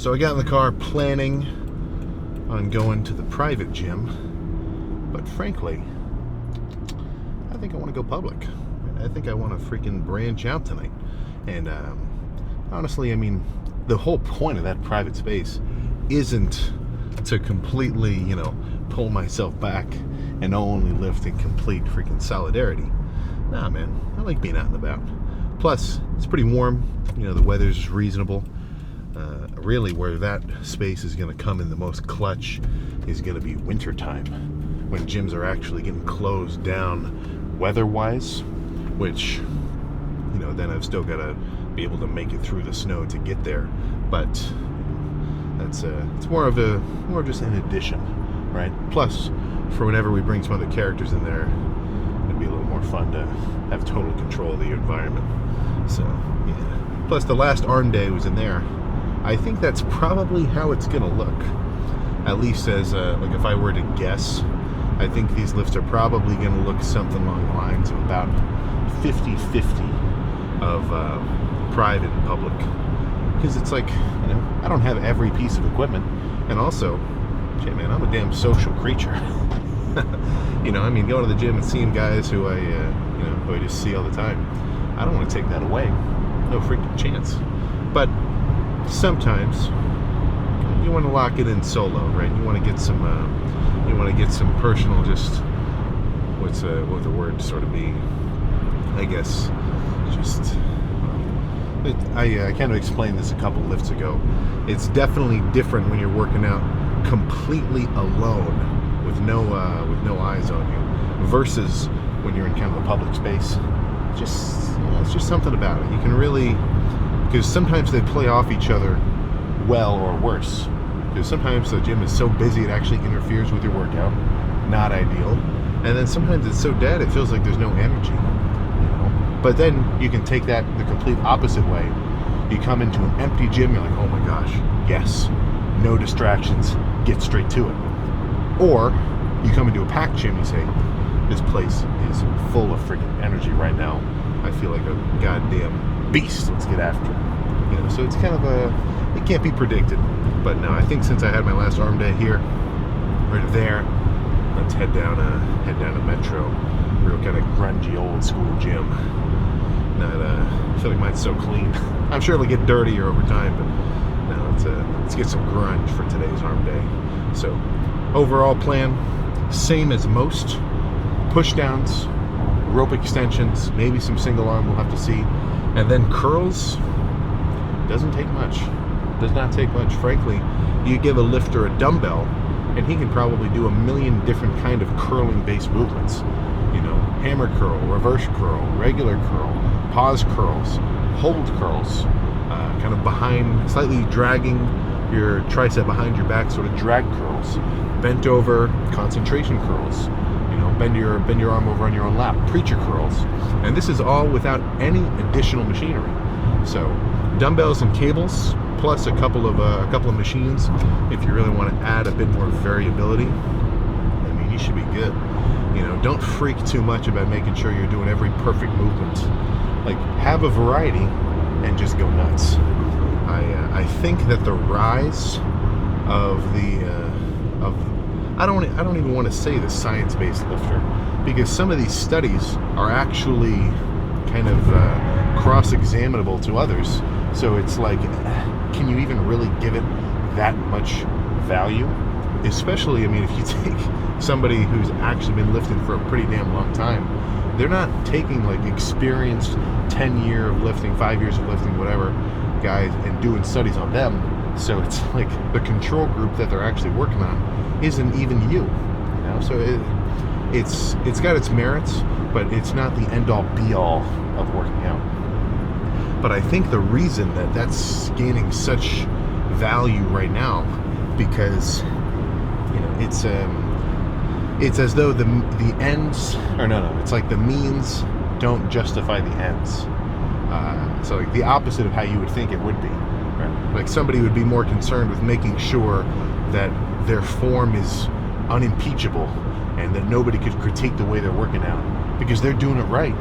So I got in the car planning on going to the private gym, but frankly, I think I want to go public. I think I want to freaking branch out tonight. And honestly, I mean, the whole point of that private space isn't to completely, pull myself back and only lift in complete freaking solidarity. Nah, man, I like being out and about. Plus, it's pretty warm. The weather's reasonable. Really, where that space is going to come in the most clutch is going to be wintertime, when gyms are actually getting closed down weather-wise, which, then I've still got to be able to make it through the snow to get there. But that's it's more of just an addition, right? Plus, for whenever we bring some other characters in there, it'd be a little more fun to have total control of the environment. So, yeah. Plus, the last arm day was in there. I think that's probably how it's gonna look. At least as if I were to guess, I think these lifts are probably gonna look something along the lines of about 50-50 of private and public. Because it's like, I don't have every piece of equipment, and also, shit, man, I'm a damn social creature. Going to the gym and seeing guys who I just see all the time, I don't want to take that away. No freaking chance. But sometimes you want to lock it in solo, right? You want to get some personal, just what the word sort of be, I guess, just. I kind of explained this a couple lifts ago. It's definitely different when you're working out completely alone with no eyes on you, versus when you're in kind of a public space. It's just something about it. You can really, because sometimes they play off each other well or worse. Because sometimes the gym is so busy it actually interferes with your workout. Not ideal. And then sometimes it's so dead it feels like there's no energy. But then you can take that the complete opposite way. You come into an empty gym, you're like, oh my gosh, yes, no distractions, get straight to it. Or you come into a packed gym, you say, this place is full of freaking energy right now. I feel like a goddamn beast. Let's get after it. So it's kind of it can't be predicted. But no, I think since I had my last arm day here, right there, let's head down to Metro. Real kind of grungy old school gym. I feel like mine's so clean. I'm sure it'll get dirtier over time, but no, let's get some grunge for today's arm day. So, overall plan, same as most. Pushdowns, rope extensions, maybe some single arm, we'll have to see. And then curls, doesn't take much. Does not take much. Frankly, you give a lifter a dumbbell, and he can probably do a million different kind of curling-based movements. Hammer curl, reverse curl, regular curl, pause curls, hold curls, kind of behind, slightly dragging your tricep behind your back, sort of drag curls, bent over concentration curls, bend your arm over on your own lap, preacher curls, and this is all without any additional machinery. So dumbbells and cables, plus a couple of machines. If you really want to add a bit more variability, you should be good. Don't freak too much about making sure you're doing every perfect movement. Like, have a variety and just go nuts. I think that the rise of I don't even want to say the science-based lifter, because some of these studies are actually kind of cross-examinable to others. So it's like, can you even really give it that much value? Especially, if you take somebody who's actually been lifting for a pretty damn long time, they're not taking like experienced 10 year of lifting, 5 years of lifting, whatever, guys, and doing studies on them. So it's like the control group that they're actually working on isn't even you. So it's got its merits, but it's not the end all be all of working out. But I think the reason that that's gaining such value right now, because it's as though the ends, or no, it's like the means don't justify the ends. So like the opposite of how you would think it would be. Right? Like somebody would be more concerned with making sure that their form is unimpeachable and that nobody could critique the way they're working out because they're doing it right.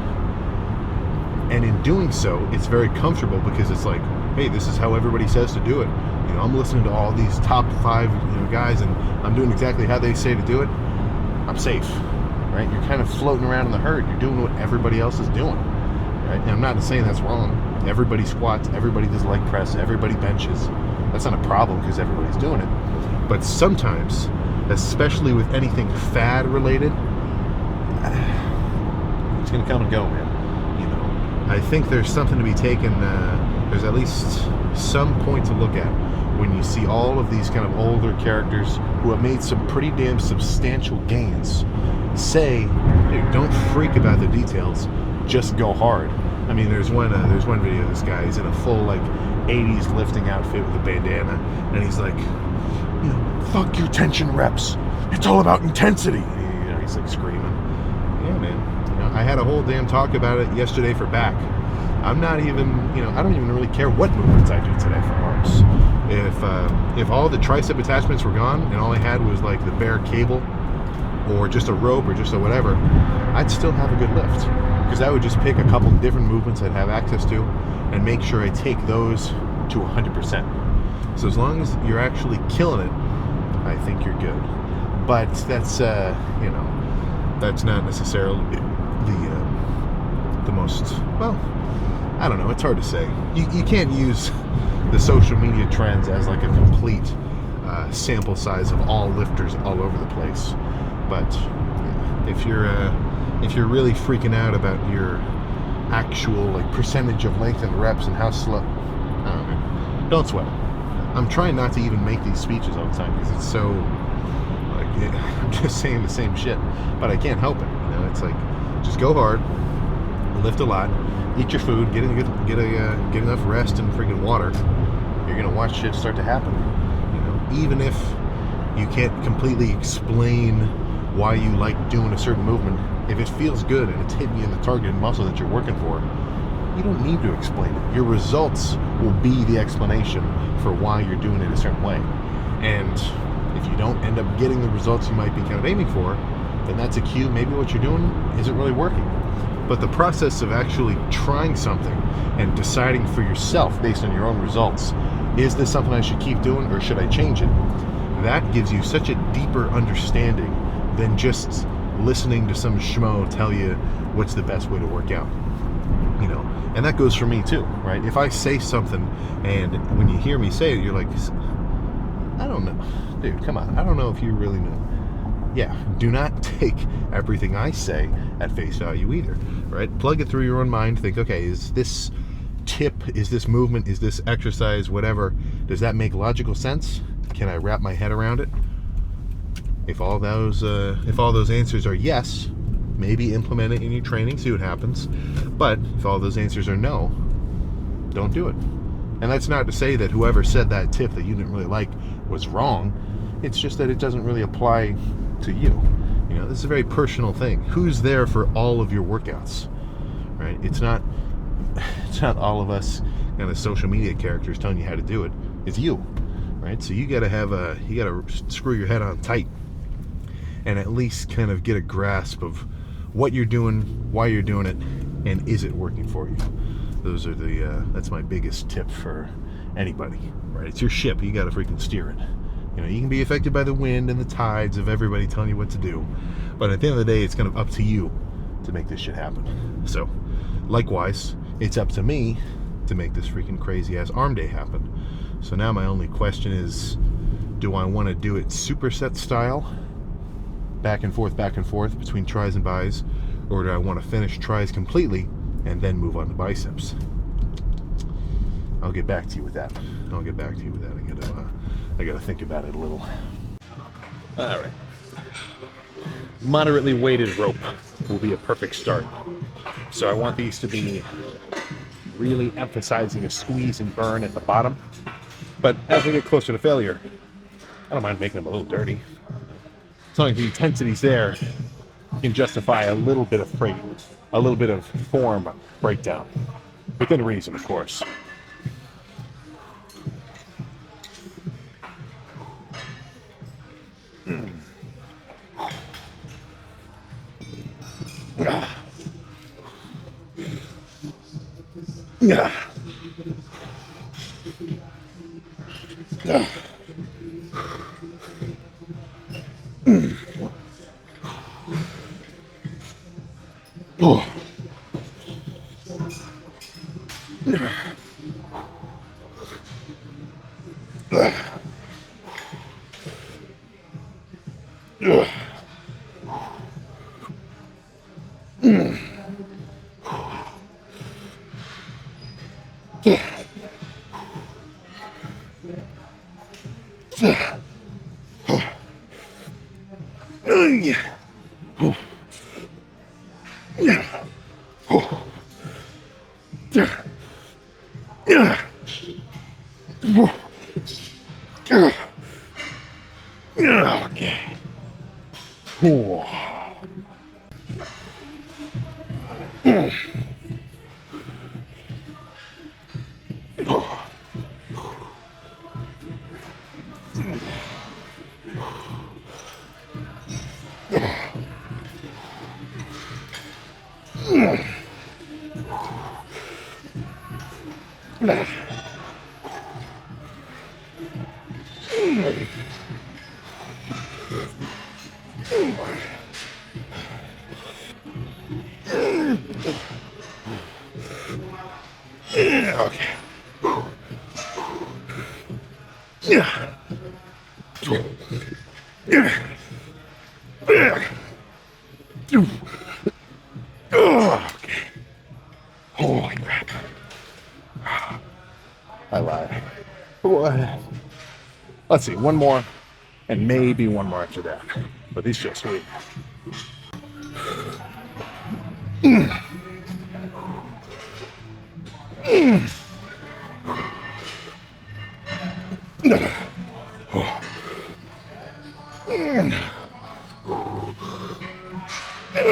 And in doing so, it's very comfortable because it's like, hey, this is how everybody says to do it. You know, I'm listening to all these top 5 guys, and I'm doing exactly how they say to do it. I'm safe, right? You're kind of floating around in the herd. You're doing what everybody else is doing, right? And I'm not saying that's wrong. Everybody squats, everybody does leg press, everybody benches. That's not a problem because everybody's doing it. But sometimes, especially with anything fad related, it's gonna come and go, man. I think there's something to be taken. There's at least some point to look at when you see all of these kind of older characters who have made some pretty damn substantial gains say, dude, don't freak about the details, just go hard. I mean, there's one video of this guy. He's in a full like 80s lifting outfit with a bandana, and he's like, fuck your tension reps. It's all about intensity. He's like screaming. Yeah, man. I had a whole damn talk about it yesterday for back. I'm not even, I don't even really care what movements I do today for arms. If all the tricep attachments were gone and all I had was like the bare cable or just a rope or just a whatever, I'd still have a good lift, because I would just pick a couple different movements I'd have access to and make sure I take those to 100%. So as long as you're actually killing it, I think you're good. But that's that's not necessarily the most, well, I don't know, it's hard to say. You can't use the social media trends as like a complete sample size of all lifters all over the place. But if you're really freaking out about your actual like percentage of length and reps and how slow, I don't know, don't sweat it. I'm trying not to even make these speeches all the time because it's so like I'm just saying the same shit, but I can't help it. It's like, just go hard, lift a lot, eat your food, get enough rest and freaking water. You're gonna watch shit start to happen. Even if you can't completely explain why you like doing a certain movement, if it feels good and it's hitting you in the targeted muscle that you're working for, you don't need to explain it. Your results will be the explanation for why you're doing it a certain way. And if you don't end up getting the results you might be kind of aiming for, then that's a cue. Maybe what you're doing isn't really working. But the process of actually trying something and deciding for yourself based on your own results, is this something I should keep doing or should I change it? That gives you such a deeper understanding than just listening to some schmo tell you what's the best way to work out. And that goes for me too, right? If I say something and when you hear me say it, you're like, I don't know. Dude, come on. I don't know if you really know. Yeah, do not take everything I say at face value either, right? Plug it through your own mind. Think, okay, is this tip, is this movement, is this exercise, whatever, does that make logical sense? Can I wrap my head around it? If all those answers are yes, maybe implement it in your training, see what happens. But if all those answers are no, don't do it. And that's not to say that whoever said that tip that you didn't really like was wrong. It's just that it doesn't really apply to you. This is a very personal thing. Who's there for all of your workouts, right? It's not all of us kind of social media characters telling you how to do it. It's you, right? So you gotta screw your head on tight and at least kind of get a grasp of what you're doing, why you're doing it, and is it working for you. Those are that's my biggest tip for anybody, right? It's your ship. You got to freaking steer it. You can be affected by the wind and the tides of everybody telling you what to do, but at the end of the day, it's kind of up to you to make this shit happen. So, likewise, it's up to me to make this freaking crazy ass arm day happen. So now my only question is, do I want to do it superset style, back and forth between tries and bis, or do I want to finish tries completely and then move on to biceps? I'll get back to you with that. I gotta think about it a little. All right. Moderately weighted rope will be a perfect start. So I want these to be really emphasizing a squeeze and burn at the bottom. But as we get closer to failure, I don't mind making them a little dirty. As long as the intensity's there, you can justify a little bit of freight, a little bit of form breakdown. Within reason, of course. Yeah. Yeah. Oh. Okay. Okay. Yeah. Okay. Holy crap. I lied. Let's see, one more, and maybe one more after that. But these feel sweet.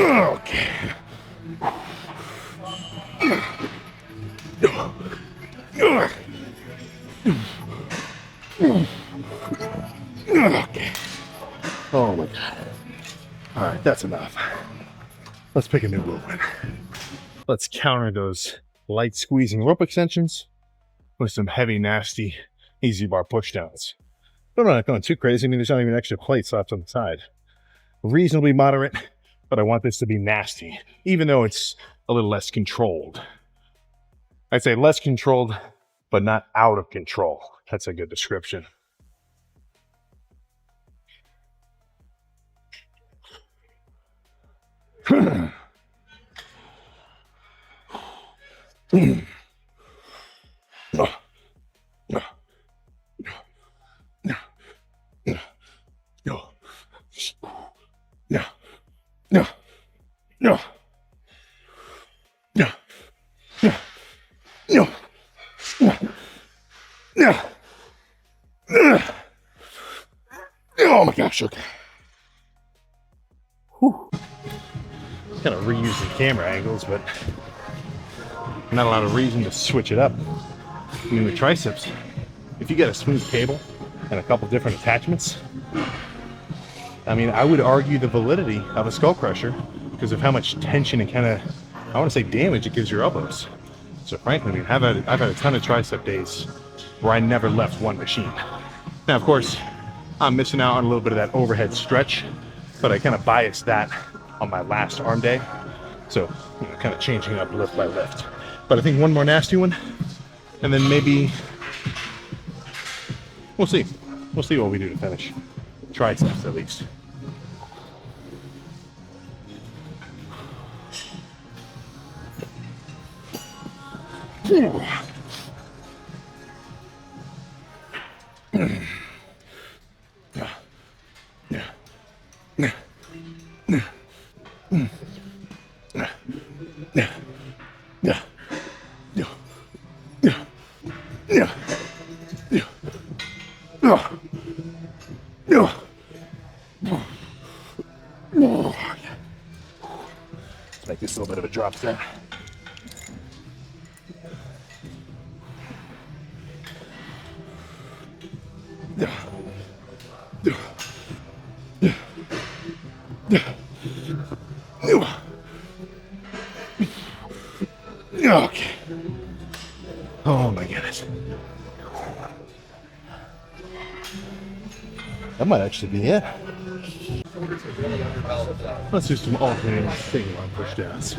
Okay. Okay. Oh my God. All right, that's enough. Let's pick a new movement. Let's counter those light squeezing rope extensions with some heavy, nasty, easy bar pushdowns. But I'm not going too crazy. I mean, there's not even extra plates left on the side. Reasonably moderate, but I want this to be nasty, even though it's a little less controlled. I'd say less controlled, but not out of control. That's a good description. Oh my gosh, okay. Kind of reuse the camera angles, but not a lot of reason to switch it up. I mean, with triceps, if you get a smooth cable and a couple different attachments, I mean, I would argue the validity of a skull crusher because of how much tension and kind of, I want to say damage it gives your elbows. So frankly, I mean, I've had a ton of tricep days where I never left one machine. Now, of course, I'm missing out on a little bit of that overhead stretch, but I kind of biased that on my last arm day. So, you know, kind of changing up lift by lift. But I think one more nasty one, and then maybe, we'll see. We'll see what we do to finish. Triceps, at least. Let's make this a little bit of a drop set. Okay. Oh my goodness. That might actually be it. Let's do some alternating single arm pushdowns.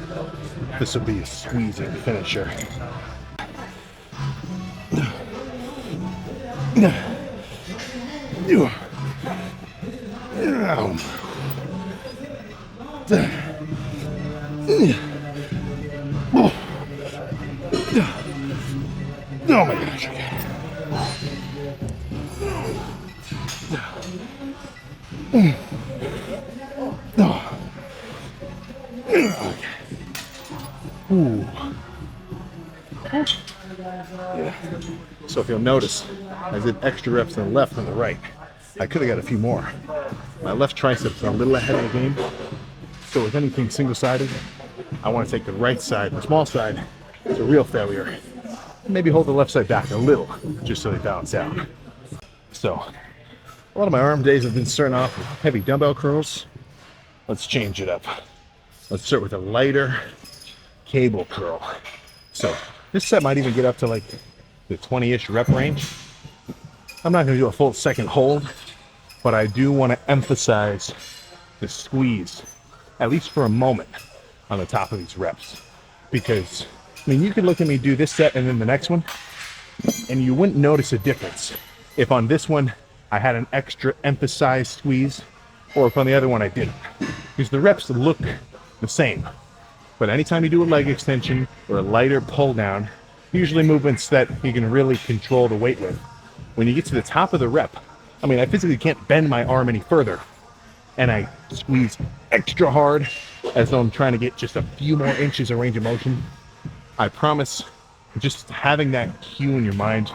This will be a squeezing finisher. Oh my gosh. Ooh. Yeah. So if you'll notice, I did extra reps on the left and the right. I could have got a few more. My left triceps are a little ahead of the game. So with anything single-sided, I want to take the right side, the small side, it's a real failure. Maybe hold the left side back a little, just so they balance out. So, a lot of my arm days have been starting off with heavy dumbbell curls. Let's change it up. Let's start with a lighter cable curl. So, this set might even get up to like the 20-ish rep range. I'm not going to do a full second hold, but I do want to emphasize the squeeze, at least for a moment, on the top of these reps. Because, I mean, you could look at me do this set and then the next one, and you wouldn't notice a difference if on this one I had an extra emphasized squeeze, or if on the other one I didn't. Because the reps look the same. But anytime you do a leg extension or a lighter pull down, usually movements that you can really control the weight with, when you get to the top of the rep, I mean, I physically can't bend my arm any further, and I squeeze extra hard as though I'm trying to get just a few more inches of range of motion. I promise, just having that cue in your mind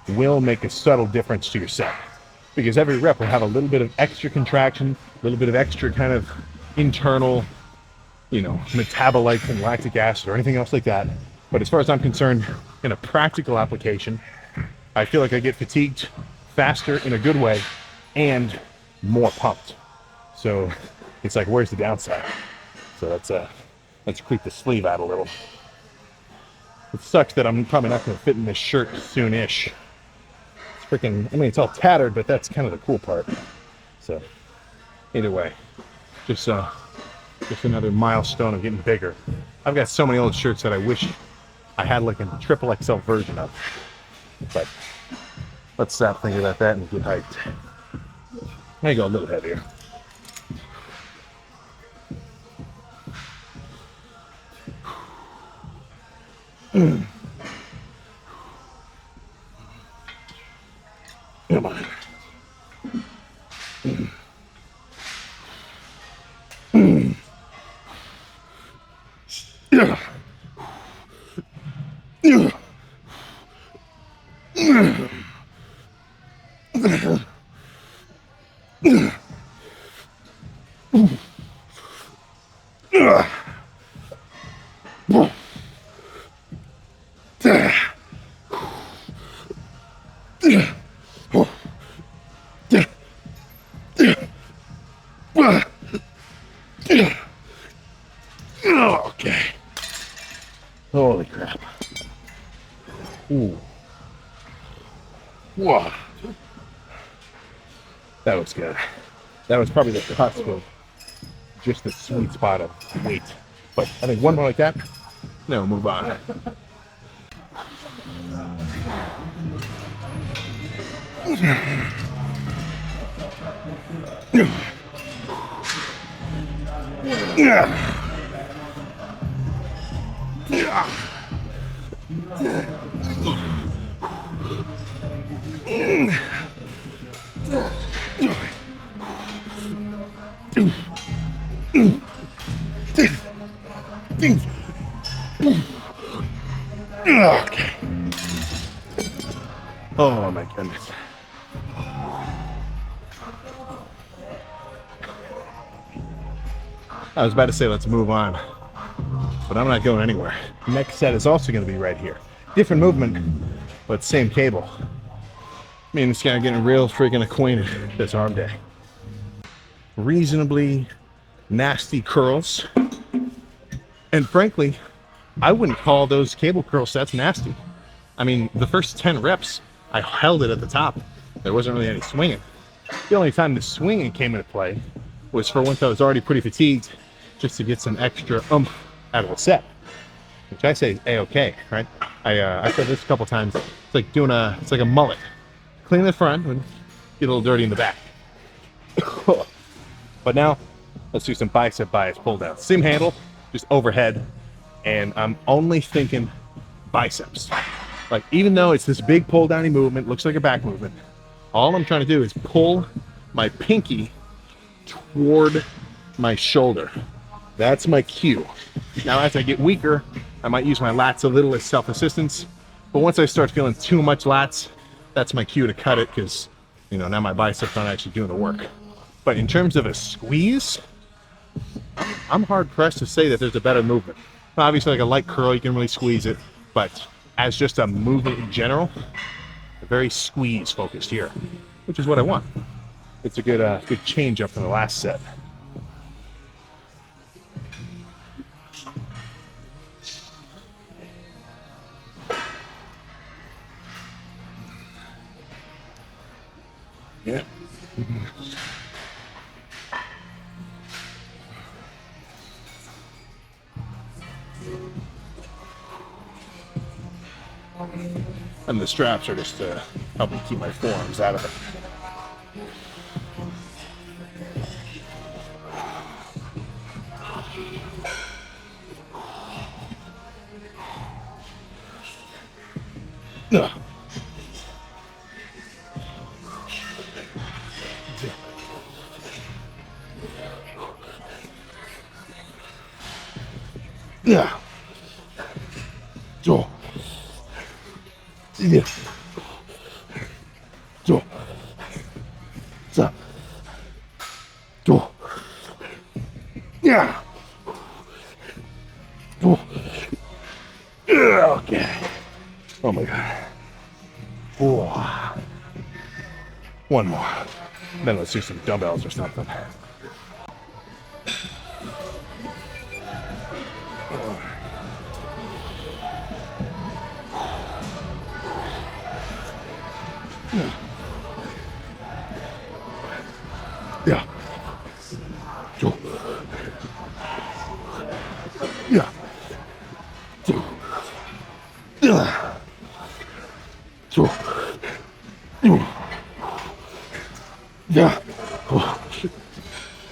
will make a subtle difference to your set, because every rep will have a little bit of extra contraction, a little bit of extra kind of internal, you know, metabolites and lactic acid or anything else like that. But as far as I'm concerned, in a practical application, I feel like I get fatigued faster in a good way and more pumped. So it's like, where's the downside? So let's creep the sleeve out a little. It sucks that I'm probably not going to fit in this shirt soon-ish. It's freaking, I mean, it's all tattered, but that's kind of the cool part. So either way, just another milestone of getting bigger. I've got so many old shirts that I wish I had like a triple XL version of. But let's stop thinking about that and get hyped. There you go, a little heavier. Come on. Okay. Holy crap. Ooh. Whoa. That was good. That was probably the cusp of just the sweet spot of weight. But I think one more like that, then we'll move on. Okay. Oh my goodness. I was about to say let's move on, but I'm not going anywhere. Next set is also going to be right here. Different movement, but same cable. Me and this guy are getting real freaking acquainted this arm day. Reasonably nasty curls. And frankly, I wouldn't call those cable curl sets nasty. I mean, the first 10 reps, I held it at the top. There wasn't really any swinging. The only time the swinging came into play was for once I was already pretty fatigued, just to get some extra oomph out of the set, which I say is A-okay, right? I said this a couple times. It's like it's like a mullet. Clean the front and get a little dirty in the back. But now, let's do some bicep bias pull down. Same handle, just overhead, and I'm only thinking biceps. Like, even though it's this big pull downy movement, looks like a back movement, all I'm trying to do is pull my pinky toward my shoulder. That's my cue. Now, as I get weaker, I might use my lats a little as self-assistance, but once I start feeling too much lats, that's my cue to cut it, because, you know, now my biceps aren't actually doing the work. But in terms of a squeeze, I'm hard pressed to say that there's a better movement. Obviously, like a light curl, you can really squeeze it, but as just a movement in general, very squeeze focused here, which is what I want. It's a good change up from the last set. Yeah. And the straps are just to help me keep my forearms out of it. Yeah. Yeah. Yeah. Okay. Oh my God. Whoa. One more. Then let's do some dumbbells or something. Yeah. Yeah. Yeah.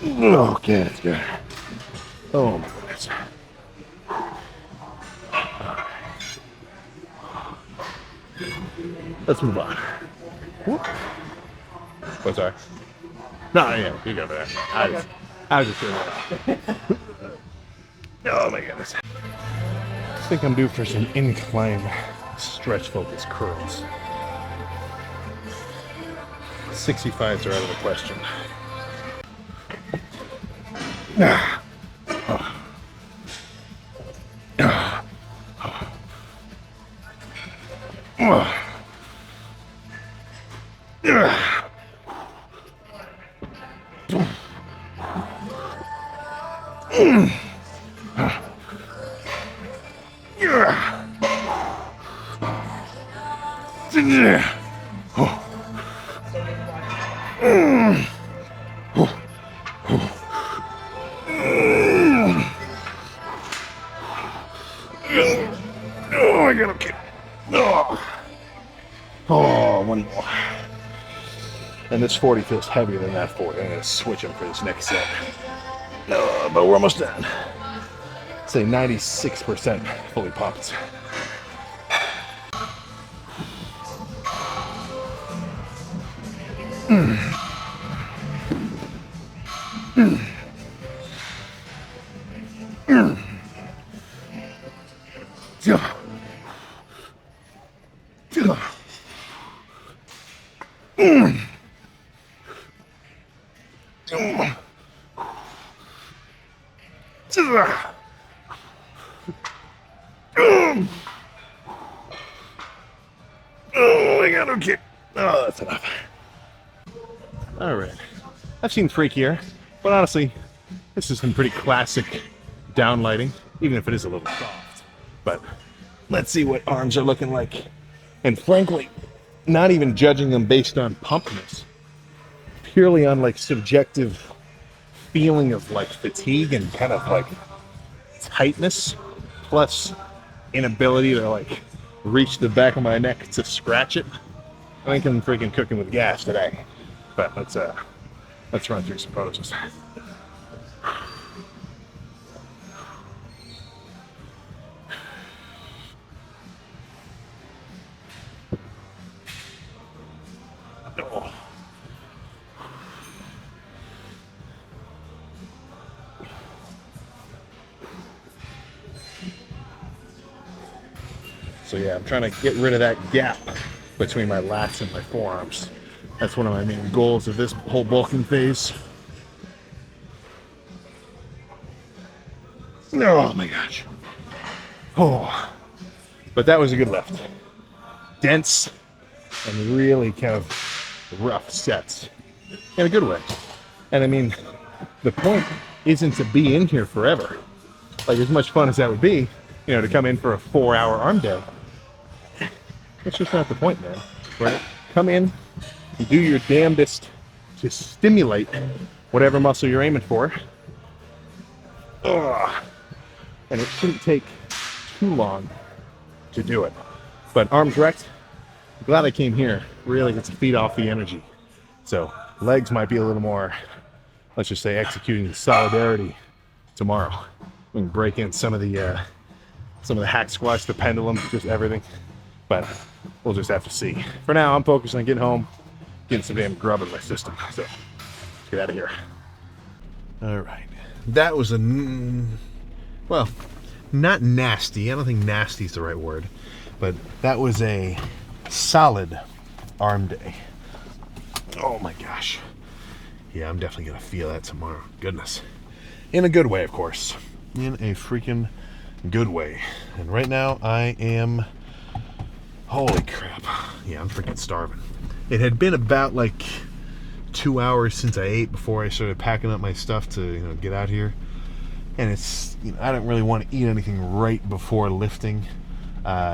Okay, that's good. Oh my goodness. Let's move on. What's that? No, yeah, you go over there. I was just doing that. Oh my goodness. I think I'm due for some incline stretch focus curls. 65s are out of the question. Oh, I gotta keep. Oh, one more. And this 40 feels heavier than that 40. I'm gonna switch them for this next set. But we're almost done. Say 96% fully pumped. Oh my God, okay. Oh, that's enough. All right. I've seen freakier, but honestly, this is some pretty classic down lighting, even if it is a little soft. But let's see what arms are looking like And frankly, not even judging them based on pumpness, purely on like subjective feeling of like fatigue and kind of like tightness, plus inability to like reach the back of my neck to scratch it. I think I'm freaking cooking with gas today. But let's run through some poses. Oh. So yeah, I'm trying to get rid of that gap between my lats and my forearms. That's one of my main goals of this whole bulking phase. Oh my gosh. Oh, but that was a good lift. Dense and really kind of rough sets in a good way. And I mean, the point isn't to be in here forever. Like, as much fun as that would be, you know, to come in for a 4-hour arm day. That's just not the point, man. Right? Come in, you do your damnedest to stimulate whatever muscle you're aiming for. Ugh. And it shouldn't take too long to do it. But arms rect, I'm glad I came here. Really get to feed off the energy. So legs might be a little more, let's just say, executing solidarity tomorrow. We can break in some of the hack squats, the pendulum, just everything. But we'll just have to see. For now, I'm focused on getting home, getting some damn grub in my system. So let's get out of here. All right. That was well, not nasty. I don't think nasty is the right word. But that was a solid arm day. Oh my gosh. Yeah, I'm definitely going to feel that tomorrow. Goodness. In a good way, of course. In a freaking good way. And right now, I am... Holy crap. Yeah, I'm freaking starving. It had been about like 2 hours since I ate before I started packing up my stuff to, you know, get out here. And it's, you know, I don't really want to eat anything right before lifting.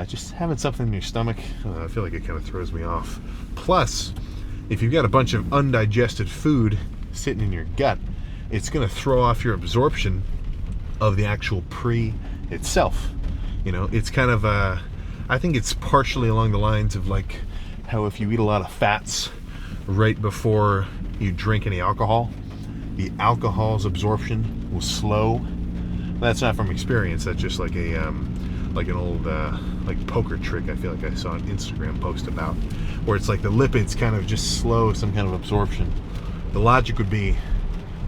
Just having something in your stomach, I feel like it kind of throws me off. Plus, if you've got a bunch of undigested food sitting in your gut, it's going to throw off your absorption of the actual pre itself. You know, it's kind of I think it's partially along the lines of like how if you eat a lot of fats right before you drink any alcohol, the alcohol's absorption will slow. That's not from experience. That's just like a like an old like poker trick I feel like I saw an Instagram post about, where it's like the lipids kind of just slow some kind of absorption. The logic would be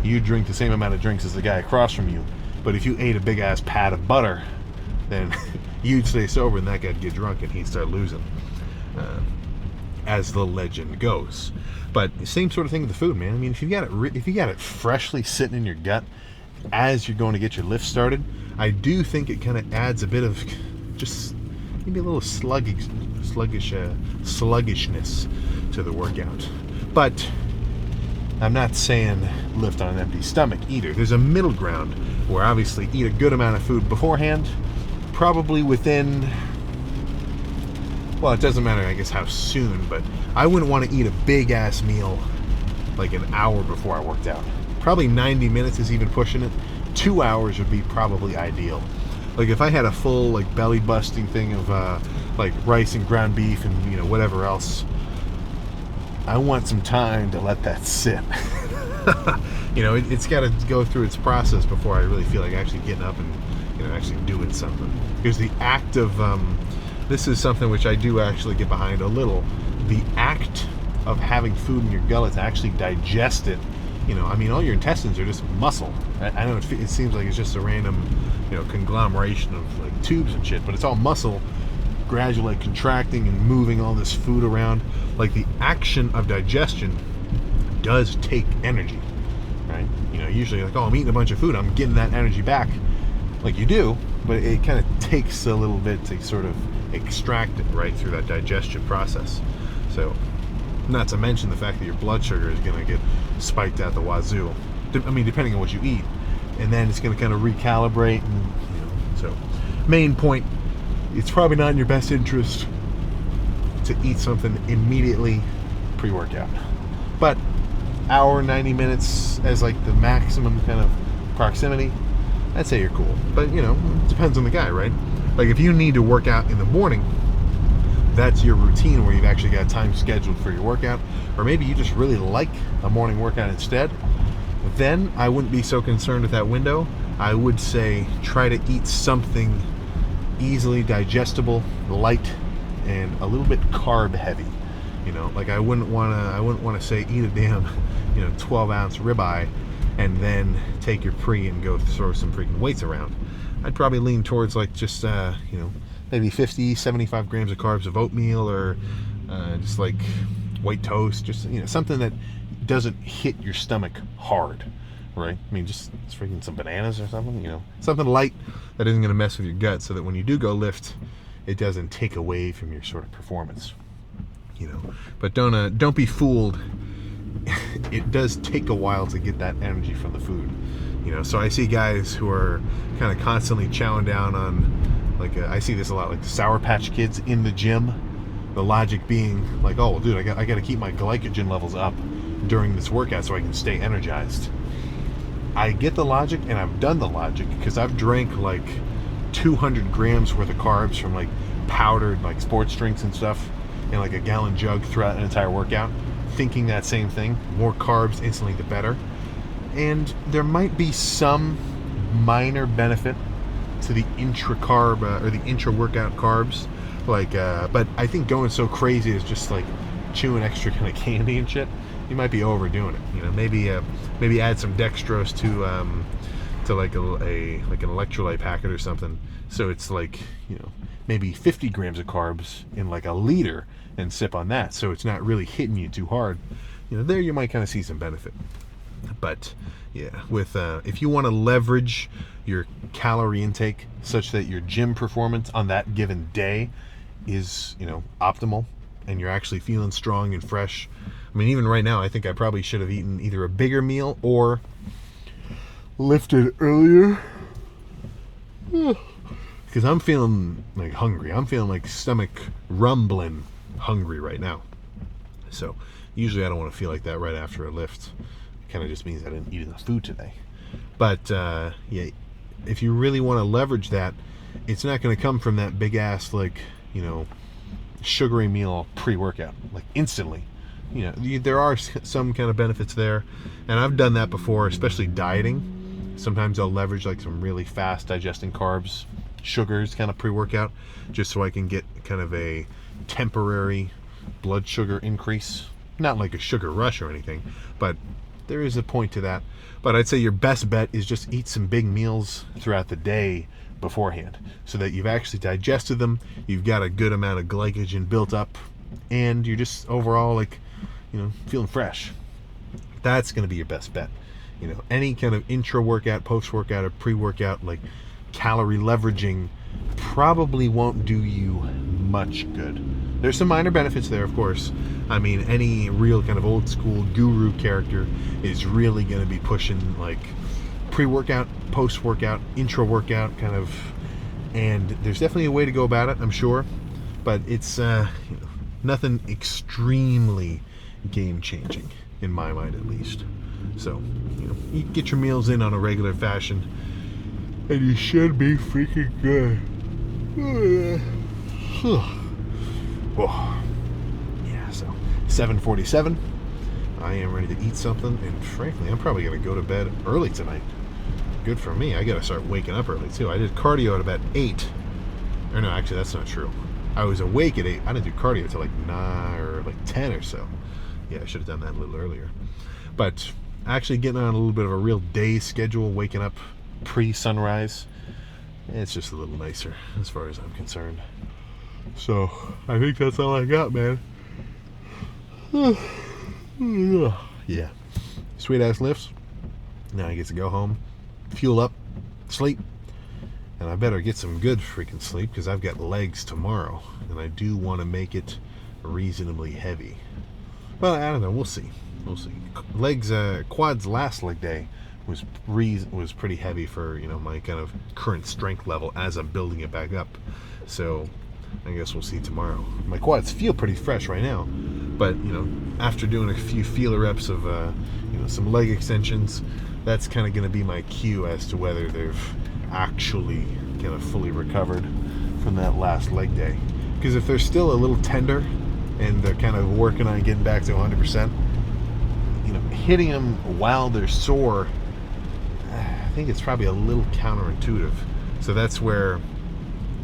you drink the same amount of drinks as the guy across from you, but if you ate a big ass pat of butter, then you'd stay sober and that guy'd get drunk and he'd start losing, as the legend goes. But same sort of thing with the food, man. I mean, if you got it freshly sitting in your gut as you're going to get your lift started, I do think it kind of adds a bit of just maybe a little sluggishness to the workout. But I'm not saying lift on an empty stomach either. There's a middle ground where obviously eat a good amount of food beforehand, probably within, well, it doesn't matter I guess how soon, but I wouldn't want to eat a big ass meal like an hour before I worked out. Probably 90 minutes is even pushing it. 2 hours would be probably ideal. Like if I had a full like belly busting thing of like rice and ground beef and, you know, whatever else, I want some time to let that sit. You know, it's got to go through its process before I really feel like actually getting up and, you know, actually doing something. Because the act of this is something which I do actually get behind a little. The act of having food in your gullet to actually digest it, you know, I mean, all your intestines are just muscle. I know it seems like it's just a random, you know, conglomeration of like tubes and shit, but it's all muscle gradually contracting and moving all this food around. Like the action of digestion does take energy, right? You know, usually like, oh, I'm eating a bunch of food, I'm getting that energy back. Like you do, but it kind of takes a little bit to sort of extract it right through that digestion process. So, not to mention the fact that your blood sugar is going to get spiked out the wazoo. I mean, depending on what you eat, and then it's going to kind of recalibrate. And, you know, so, main point: it's probably not in your best interest to eat something immediately pre-workout. But hour, 90 minutes as like the maximum kind of proximity, I'd say you're cool. But you know, it depends on the guy, right? Like if you need to work out in the morning, that's your routine where you've actually got time scheduled for your workout, or maybe you just really like a morning workout instead, then I wouldn't be so concerned with that window. I would say try to eat something easily digestible, light, and a little bit carb heavy. You know, like I wouldn't want to say eat a damn 12-ounce ribeye and then take your pre and go throw some freaking weights around. I'd probably lean towards like just maybe 50, 75 grams of carbs of oatmeal, or just like white toast, just something that doesn't hit your stomach hard, right? I mean, just freaking some bananas or something, something light that isn't going to mess with your gut, so that when you do go lift, it doesn't take away from your sort of performance, But don't be fooled. It does take a while to get that energy from the food, So I see guys who are kind of constantly chowing down on, like I see this a lot, like the Sour Patch Kids in the gym. The logic being like, oh, well, dude, I got to keep my glycogen levels up during this workout so I can stay energized. I get the logic, and I've done the logic, because I've drank like 200 grams worth of carbs from like powdered like sports drinks and stuff in like a gallon jug throughout an entire workout, thinking that same thing, more carbs instantly the better. And there might be some minor benefit to the intra-carb or the intra-workout carbs, like but I think going so crazy is just like chewing extra kind of candy and shit. You might be overdoing it. Maybe add some dextrose to like an electrolyte packet or something, so it's like maybe 50 grams of carbs in like a liter, and sip on that, so it's not really hitting you too hard. There you might kind of see some benefit. But yeah, with if you want to leverage your calorie intake such that your gym performance on that given day is optimal, and you're actually feeling strong and fresh. I mean, even right now, I think I probably should have eaten either a bigger meal or lifted earlier, because I'm feeling like hungry. I'm feeling like stomach rumbling hungry right now. So usually I don't want to feel like that right after a lift. It kind of just means I didn't eat enough food today. But yeah, if you really want to leverage that, it's not going to come from that big ass like sugary meal pre-workout like instantly. There are some kind of benefits there, and I've done that before, especially dieting. Sometimes I'll leverage like some really fast digesting carbs, sugars kind of pre-workout, just so I can get kind of a temporary blood sugar increase. Not like a sugar rush or anything, but there is a point to that. But I'd say your best bet is just eat some big meals throughout the day beforehand, so that you've actually digested them, you've got a good amount of glycogen built up, and you're just overall like feeling fresh. That's going to be your best bet. Any kind of intra-workout, post-workout, or pre-workout like calorie leveraging probably won't do you much good. There's some minor benefits there, of course. I mean, any real kind of old school guru character is really going to be pushing like pre-workout, post-workout, intra-workout kind of, and there's definitely a way to go about it, I'm sure, but it's nothing extremely game-changing in my mind, at least. So you get your meals in on a regular fashion, and you should be freaking good. Yeah, so 7:47, I am ready to eat something, and frankly, I'm probably going to go to bed early tonight. Good for me. I got to start waking up early, too. I did cardio at about 8. Or no, actually, that's not true. I was awake at 8. I didn't do cardio until like 9 or like 10 or so. Yeah, I should have done that a little earlier. But actually getting on a little bit of a real day schedule, waking up pre-sunrise, it's just a little nicer as far as I'm concerned. So I think that's all I got, man. Yeah, sweet ass lifts. Now I get to go home, fuel up, sleep, and I better get some good freaking sleep, because I've got legs tomorrow, and I do want to make it reasonably heavy. Well, I don't know. We'll see. Legs, quads last leg day was pretty heavy for my kind of current strength level as I'm building it back up. So I guess we'll see tomorrow. My quads feel pretty fresh right now, but after doing a few feeler reps of some leg extensions, that's kind of going to be my cue as to whether they've actually kind of fully recovered from that last leg day. Because if they're still a little tender and they're kind of working on getting back to 100%, hitting them while they're sore, I think it's probably a little counterintuitive. So that's where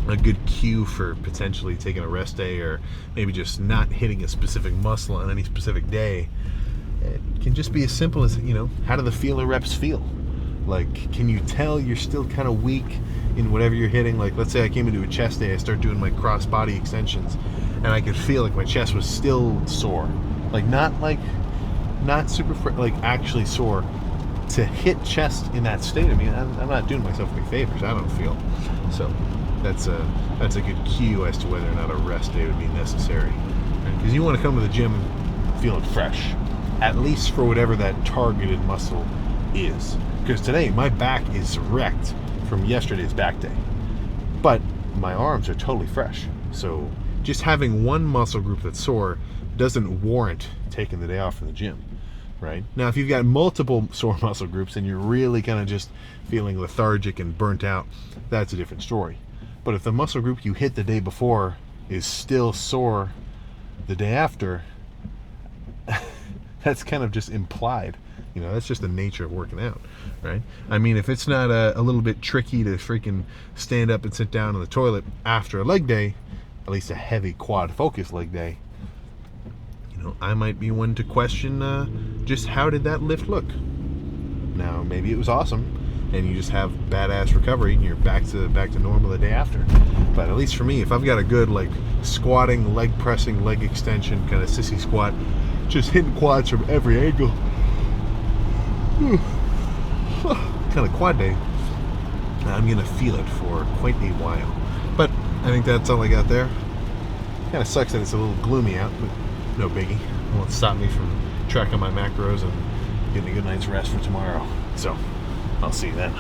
a good cue for potentially taking a rest day, or maybe just not hitting a specific muscle on any specific day, it can just be as simple as, how do the feeler reps feel? Like, can you tell you're still kind of weak in whatever you're hitting? Like, let's say I came into a chest day, I start doing my cross body extensions, and I could feel like my chest was still sore. Like, not super, like actually sore. To hit chest in that state, I mean, I'm not doing myself any favors, I don't feel. So that's a good cue as to whether or not a rest day would be necessary. Because you want to come to the gym feeling fresh, at least for whatever that targeted muscle is. Because today my back is wrecked from yesterday's back day, but my arms are totally fresh. So just having one muscle group that's sore doesn't warrant taking the day off from the gym. Right? Now, if you've got multiple sore muscle groups and you're really kind of just feeling lethargic and burnt out, that's a different story. But if the muscle group you hit the day before is still sore the day after, that's kind of just implied. That's just the nature of working out, right? I mean, if it's not a little bit tricky to freaking stand up and sit down on the toilet after a leg day, at least a heavy quad focus leg day, I might be one to question just how did that lift look. Now, maybe it was awesome and you just have badass recovery and you're back to normal the day after. But at least for me, if I've got a good like squatting, leg pressing, leg extension kind of sissy squat, just hitting quads from every angle, kind of quad day, I'm gonna feel it for quite a while. But I think that's all I got there. Kind of sucks that it's a little gloomy out, but no biggie. It won't stop me from tracking my macros and getting a good night's rest for tomorrow. So I'll see you then.